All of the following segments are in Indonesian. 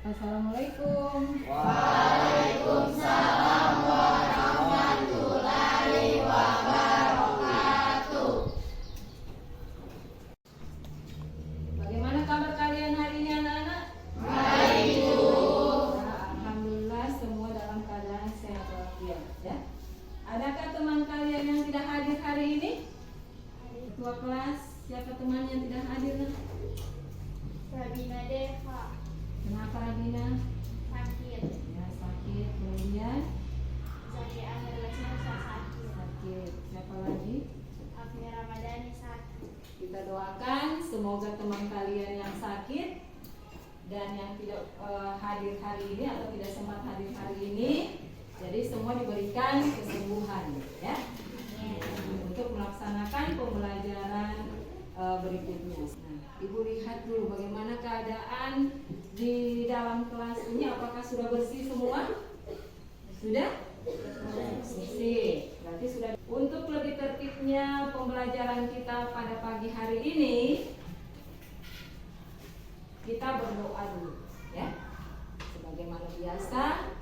Assalamualaikum. Waalaikumsalam warahmatullahi wabarakatuh. Bagaimana kabar kalian hari ini anak-anak? Baik, Bu. Nah, alhamdulillah semua dalam keadaan sehat walafiat ya. Adakah teman kalian yang tidak hadir hari ini? Ketua kelas, siapa teman yang tidak hadir? Rabina Deva Kenapa Rabina? sakit. Ya sakit. Kemudian Zaki Amir Lesnasa sakit. sakit. Siapa lagi? Afni Ramadhani sakit. Kita doakan semoga teman kalian yang sakit dan yang tidak hadir hari ini atau tidak sempat hadir hari ini, jadi semua diberikan kesembuhan ya untuk melaksanakan pembelajaran berikutnya. Nah, Ibu lihat dulu bagaimana keadaan di dalam kelas ini, apakah sudah bersih semua? Sudah? Bersih. Berarti sudah. Untuk lebih tertibnya pembelajaran kita pada pagi hari ini, kita berdoa dulu ya. Sebagaimana biasa,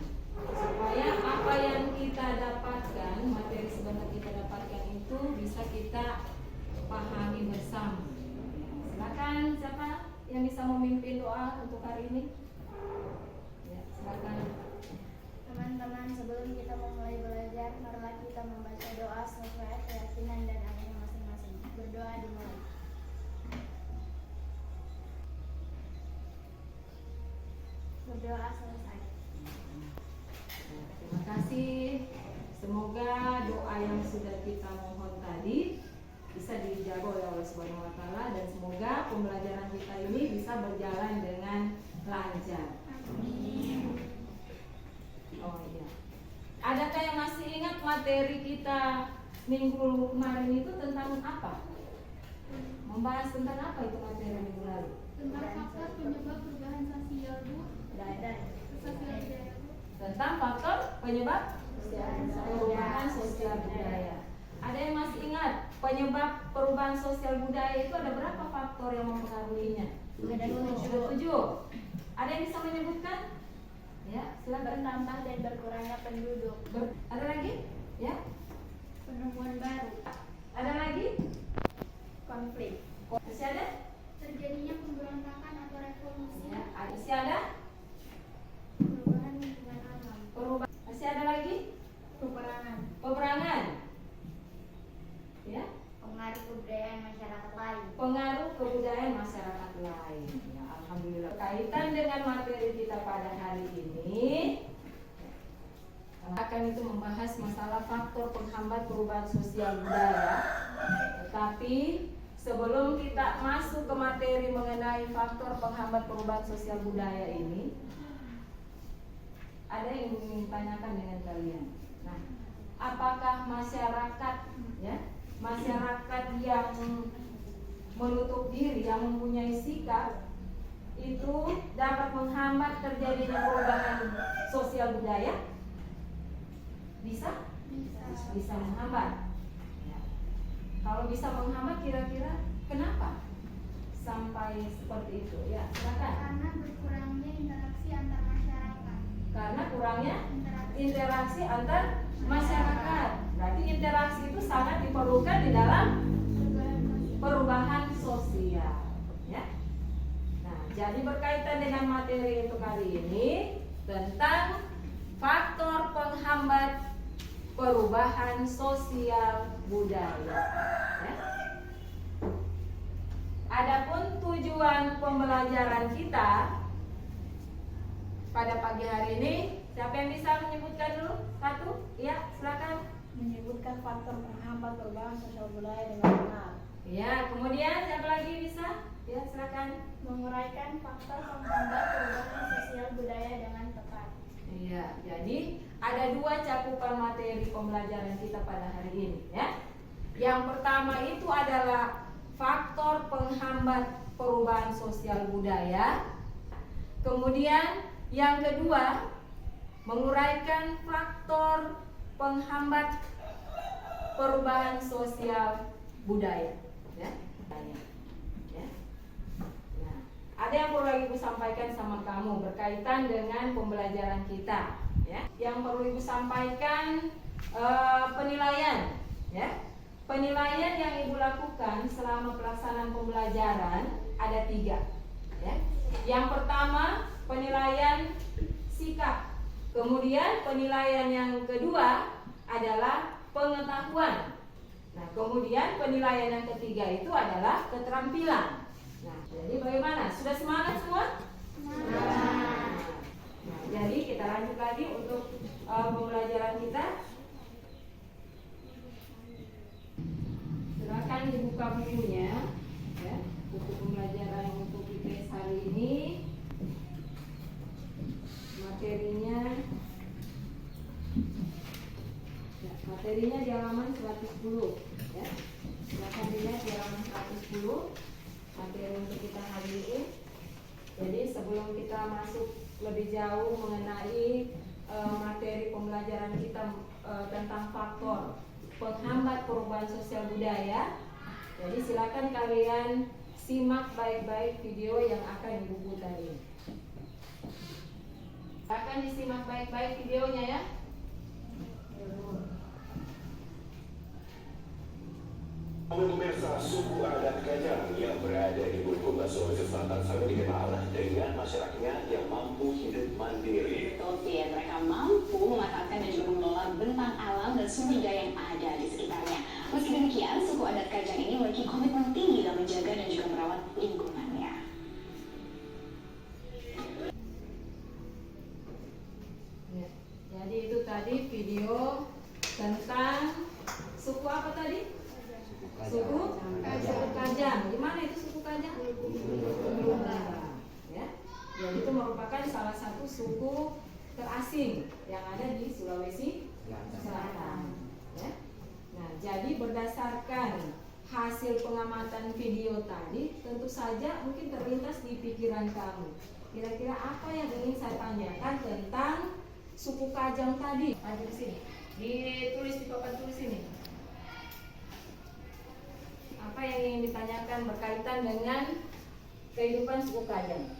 supaya apa yang kita dapatkan, materi sebentar kita dapatkan itu bisa kita pahami bersama. Silakan siapa yang bisa memimpin doa untuk hari ini? Ya, silakan. Teman-teman, sebelum kita memulai belajar, marilah kita membaca doa sesuai keyakinan dan agama masing-masing. Berdoa dimulai. Berdoa selesai. Terima kasih. Semoga doa yang sudah kita mohon tadi bisa dijaga oleh Allah Subhanahu wa taala dan semoga pembelajaran kita ini bisa berjalan dengan lancar. Amin. Oh iya. Adakah yang masih ingat materi kita minggu kemarin itu tentang apa? Membahas tentang apa itu materi minggu lalu? Tentang faktor penyebab perubahan sosial, Bu. Sosial budaya, Bu. Tentang faktor penyebab perubahan sosial budaya. Ada yang masih ingat penyebab perubahan sosial budaya itu ada berapa faktor yang mempengaruhinya? Ada 7. Ada yang bisa menyebutkan? Ya, silakan. Bertambah dan berkurangnya penduduk. Ada lagi? Ya. Penemuan baru. Ada lagi? Konflik. Masih ada? Terjadinya pemberontakan atau revolusi. Ya, masih ada? Perubahan lingkungan alam. Perubahan. Masih ada lagi? Peperangan. Peperangan. Ya. Pengaruh kebudayaan masyarakat lain. Pengaruh kebudayaan masyarakat lain. Ya, alhamdulillah. Kaitan dengan materi kita pada hari ini akan itu membahas masalah faktor penghambat perubahan sosial budaya. Tetapi sebelum kita masuk ke materi mengenai faktor penghambat perubahan sosial budaya ini, ada yang ingin tanyakan dengan kalian. Nah, apakah masyarakat ya, masyarakat yang menutup diri, yang mempunyai sikap itu dapat menghambat terjadinya perubahan sosial budaya? Bisa? Bisa menghambat. Ya. Kalau bisa menghambat, kira-kira kenapa sampai seperti itu? Ya, silakan. Karena berkurangnya interaksi antar masyarakat. Karena kurangnya interaksi antar masyarakat. Berarti interaksi itu sangat diperlukan di dalam perubahan sosial. Ya. Nah, jadi berkaitan dengan materi itu kali ini tentang faktor penghambat perubahan sosial budaya. Ya. Adapun tujuan pembelajaran kita pada pagi hari ini, siapa yang bisa menyebutkan dulu? Satu? Ya, silakan. Menyebutkan faktor penghambat perubahan sosial budaya dengan benar. Ya, kemudian siapa lagi bisa? Ya, silakan. Menguraikan faktor penghambat perubahan sosial budaya dengan tepat. Iya, jadi ada 2 cakupan materi pembelajaran kita pada hari ini, ya. Yang pertama itu adalah faktor penghambat perubahan sosial budaya. Kemudian yang kedua, menguraikan faktor penghambat perubahan sosial budaya, ya. Ya. Nah, ada yang perlu lagi Ibu sampaikan sama kamu berkaitan dengan pembelajaran kita, ya. Yang perlu Ibu sampaikan penilaian, ya. Penilaian yang Ibu lakukan selama pelaksanaan pembelajaran ada 3, ya. Yang pertama penilaian sikap, kemudian penilaian yang kedua adalah pengetahuan. Nah, kemudian penilaian yang ketiga itu adalah keterampilan. Nah, jadi bagaimana? Sudah semangat semua? Semangat. Nah, jadi kita lanjut lagi untuk pembelajaran kita. Silakan dibuka bukunya, ya, buku pembelajaran untuk IPS hari ini. Materinya, ya, materinya di halaman 110, ya. Silakan dilihat di halaman 110 materi untuk kita hari ini. Jadi sebelum kita masuk lebih jauh mengenai materi pembelajaran kita tentang faktor penghambat perubahan sosial budaya, jadi silakan kalian simak baik-baik video yang akan Ibu putar ini. Silakan disimak baik-baik videonya, ya. Pemirsa, suku adat Kajang yang berada di Bulukumba, Sulawesi Selatan sangat dikenal dengan masyarakatnya yang mampu hidup mandiri. Betul, mereka mampu memanfaatkan dan juga mengelola bentang alam dan sumber daya yang ada di sekitarnya. Meski demikian, suku adat Kajang ini memiliki komitmen tinggi dalam menjaga dan juga merawat lingkungannya. Ya, jadi itu tadi video tentang suku apa tadi? Suku Kajang. Gimana itu suku Kajang? Ya. Jadi itu merupakan salah satu suku terasing yang ada di Sulawesi Selatan. Ya. Nah, jadi berdasarkan hasil pengamatan video tadi, tentu saja mungkin terlintas di pikiran kamu. Kira-kira apa yang ingin saya tanyakan tentang suku Kajang tadi? Ada di sini. Ditulis di papan tulis ini. Apa yang ingin ditanyakan berkaitan dengan kehidupan suku Kajang?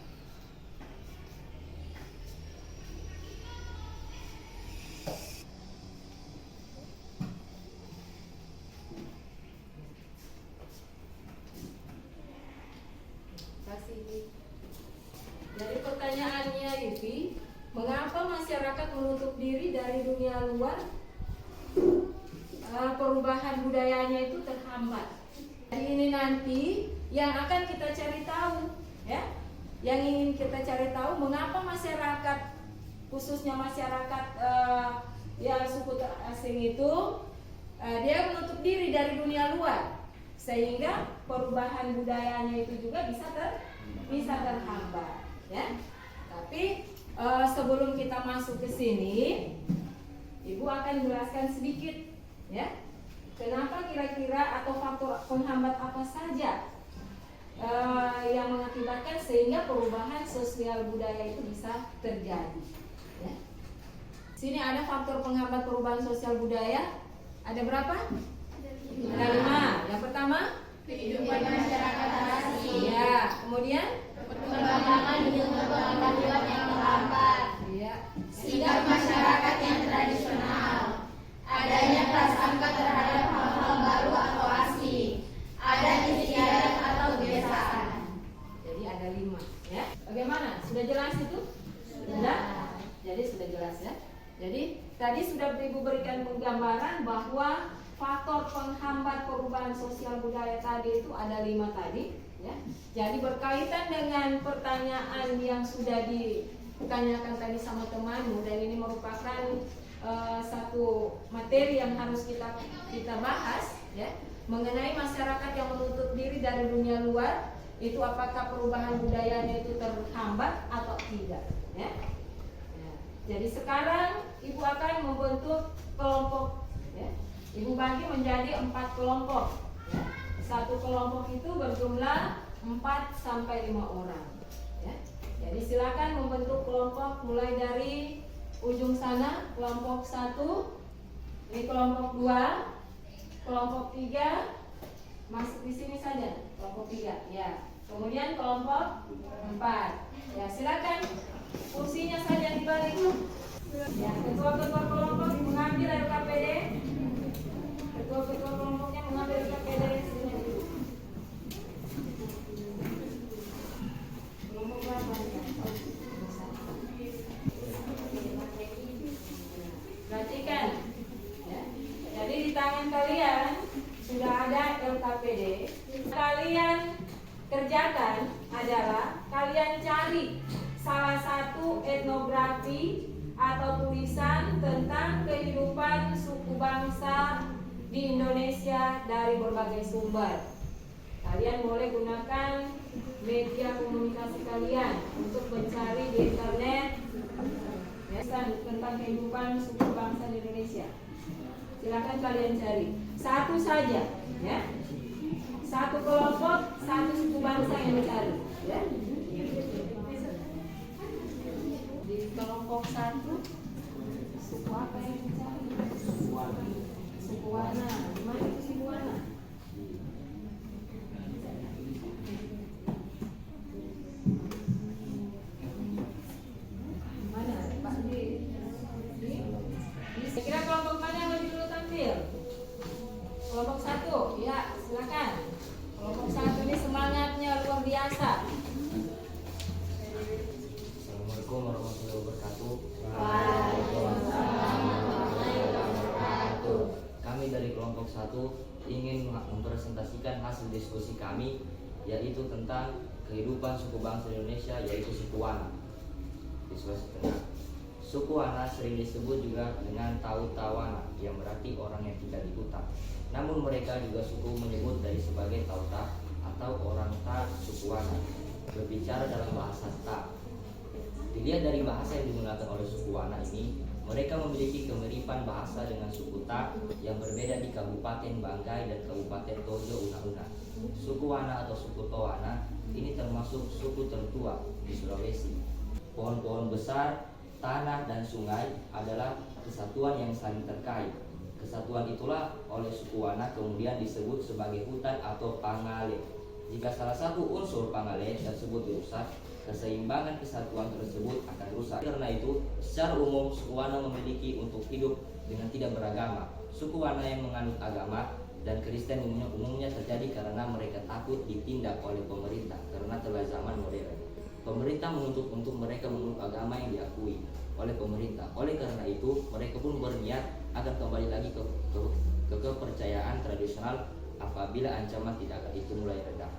Jadi pertanyaannya Yufi, mengapa masyarakat menutup diri dari dunia luar? Perubahan budayanya itu terhambat. Jadi ini nanti yang akan kita cari tahu, ya. Yang ingin kita cari tahu mengapa masyarakat, khususnya masyarakat yang suku terasing itu dia menutup diri dari dunia luar, sehingga perubahan budayanya itu juga bisa terhambat, ya. Tapi sebelum kita masuk ke sini, Ibu akan jelaskan sedikit, ya. Kenapa kira-kira atau faktor penghambat apa saja yang mengakibatkan sehingga perubahan sosial budaya itu bisa terjadi, ya. Sini ada faktor penghambat perubahan sosial budaya. Ada berapa? Ada 5. Yang pertama, Kehidupan masyarakat asing. ya. Kemudian, Perkembangan ilmu pengetahuan yang terlambat. ya. Sikap masyarakat yang tradisional. Adanya prasangka terhadap hal-hal baru atau asing. Ada istiadat atau kebiasaan. Jadi ada 5, ya. Bagaimana? Sudah jelas itu? Sudah. Jadi sudah jelas, ya. Jadi tadi sudah Ibu berikan penggambaran bahwa faktor penghambat perubahan sosial budaya tadi itu ada 5 tadi, ya. Jadi berkaitan dengan pertanyaan yang sudah ditanyakan tadi sama temanmu, dan ini merupakan satu materi yang harus kita bahas, ya, mengenai masyarakat yang menutup diri dari dunia luar, itu apakah perubahan budayanya itu terhambat atau tidak, ya. Jadi sekarang Ibu akan membentuk kelompok, ya. Ibu bagi menjadi 4 kelompok, ya. Satu kelompok itu berjumlah 4 sampai 5 orang, ya. Jadi silakan membentuk kelompok mulai dari ujung sana. Kelompok 1, ini kelompok 2, kelompok 3 masuk di sini saja. Kelompok 3, ya. Kemudian kelompok 4. Ya, silakan kursinya saja dibalik. Ya, ketua-ketua kelompok mengambil RKPD. Ketua-ketua kelompoknya mengambil RKPD. Kelompok berapa? Perhatikan. Ya. Jadi di tangan kalian sudah ada LKPD. Kalian kerjakan adalah kalian cari salah satu etnografi atau tulisan tentang kehidupan suku bangsa di Indonesia dari berbagai sumber. Kalian boleh gunakan media komunikasi kalian untuk mencari di internet ya, tentang kehidupan suku bangsa di Indonesia. Silakan kalian cari satu saja, ya. Satu kelompok, satu suku bangsa yang dicari, ya. Di kelompok 1 suku apa yang dicari? Suku Wana. Di mana itu suku Wana? Mana Pak di? Kira kelompok mana yang lebih dulu tampil? Kelompok 1, ya silakan. Kelompok 1 ini semangatnya luar biasa. Assalamualaikum warahmatullahi wabarakatuh. Waalaikumsalam warahmatullahi wabarakatuh. Kami dari kelompok 1 ingin mempresentasikan hasil diskusi kami, yaitu tentang kehidupan suku bangsa Indonesia, yaitu suku Wana di Sulawesi Tengah. Suku Wana sering disebut juga dengan Tau-Tawana, yang berarti orang yang tinggal di hutan. Namun mereka juga suku menyebut dari sebagai Tauta atau orang Ta suku Wana, berbicara dalam bahasa Ta. Dilihat dari bahasa yang digunakan oleh suku Wana ini, mereka memiliki kemiripan bahasa dengan suku Ta yang berbeda di Kabupaten Banggai dan Kabupaten Tojo Una-Una. Suku Wana atau suku Towana ini termasuk suku tertua di Sulawesi. Pohon-pohon besar, tanah, dan sungai adalah kesatuan yang saling terkait. Kesatuan itulah oleh suku Wana kemudian disebut sebagai hutan atau pangale. Jika salah satu unsur pangale tersebut dirusak, keseimbangan kesatuan tersebut akan rusak. Karena itu, secara umum suku Wana memiliki untuk hidup dengan tidak beragama. Suku Wana yang menganut agama dan Kristen umumnya terjadi karena mereka takut ditindak oleh pemerintah karena telah zaman modern. Pemerintah menuntut untuk mereka menganut agama yang diakui oleh pemerintah. Oleh karena itu, mereka pun berniat agar kembali lagi ke kepercayaan tradisional apabila ancaman tindakan itu mulai reda.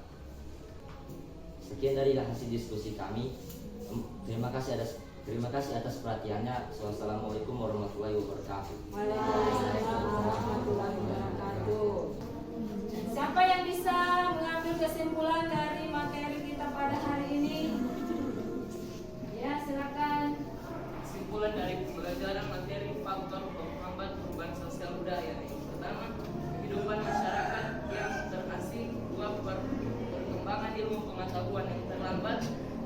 Sekian dari hasil diskusi kami. Terima kasih atas perhatiannya. Wassalamualaikum warahmatullahi wabarakatuh. Waalaikumsalam warahmatullahi wabarakatuh. Siapa yang bisa mengambil kesimpulan dari materi kita pada hari ini? Ya, silakan. Kesimpulan dari pembelajaran materi faktor penghambat perubahan sosial budaya. Pertama, kehidupan masyarakat yang terasing. 2, perkembangan ilmu pengetahuan yang terlambat.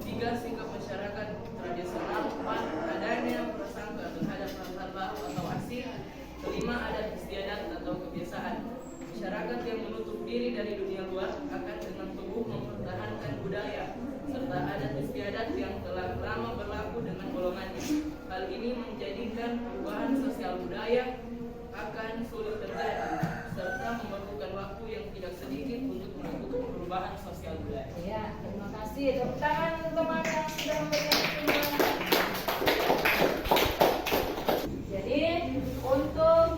3, sikap masyarakat tradisional. 4, adanya prasangka terhadap hal-hal baru atau asing. 5, adat istiadat atau kebiasaan. Masyarakat yang menutup diri dari dunia luar akan dengan teguh mempertahankan budaya serta adat istiadat yang telah lama berlaku dengan golongannya. Hal ini menjadikan perubahan sosial budaya akan sulit terjadi serta memerlukan waktu yang tidak sedikit untuk melakukan perubahan sosial budaya. Ya, terima kasih. Tepuk tangan teman-teman yang sudah memberikan kesimpulan. Jadi untuk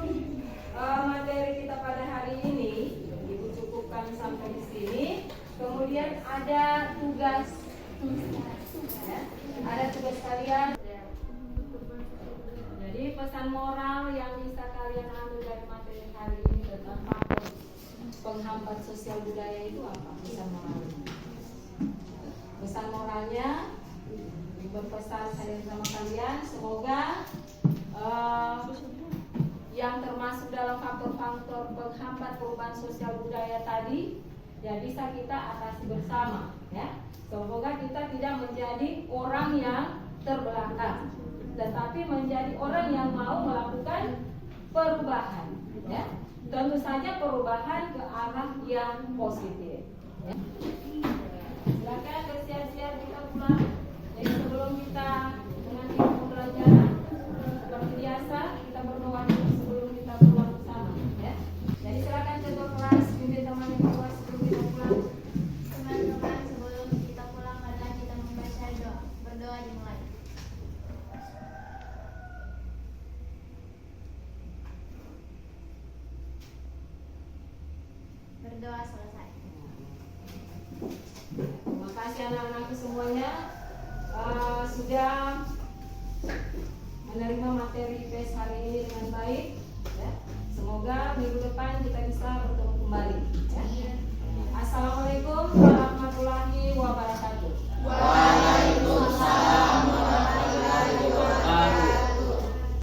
materi kita pada hari ini Ibu cukupkan sampai di sini. Kemudian ada tugas, ya, ada tugas kalian. Jadi pesan moral yang bisa kalian ambil dari materi hari ini tentang faktor penghambat sosial budaya itu apa? Pesan moralnya. Pesan moralnya berpesan saya sama kalian, semoga yang termasuk dalam faktor-faktor penghambat perubahan sosial budaya tadi ya bisa kita atasi bersama, ya. Semoga kita tidak menjadi orang yang terbelakang, tetapi menjadi orang yang mau melakukan perubahan, ya. Tentu saja perubahan ke arah yang positif, ya. Berdoa selesai. Terima kasih anak-anakku semuanya sudah menerima materi PES hari ini dengan baik. Ya. Semoga minggu depan kita bisa bertemu kembali. Ya. Assalamualaikum warahmatullahi wabarakatuh.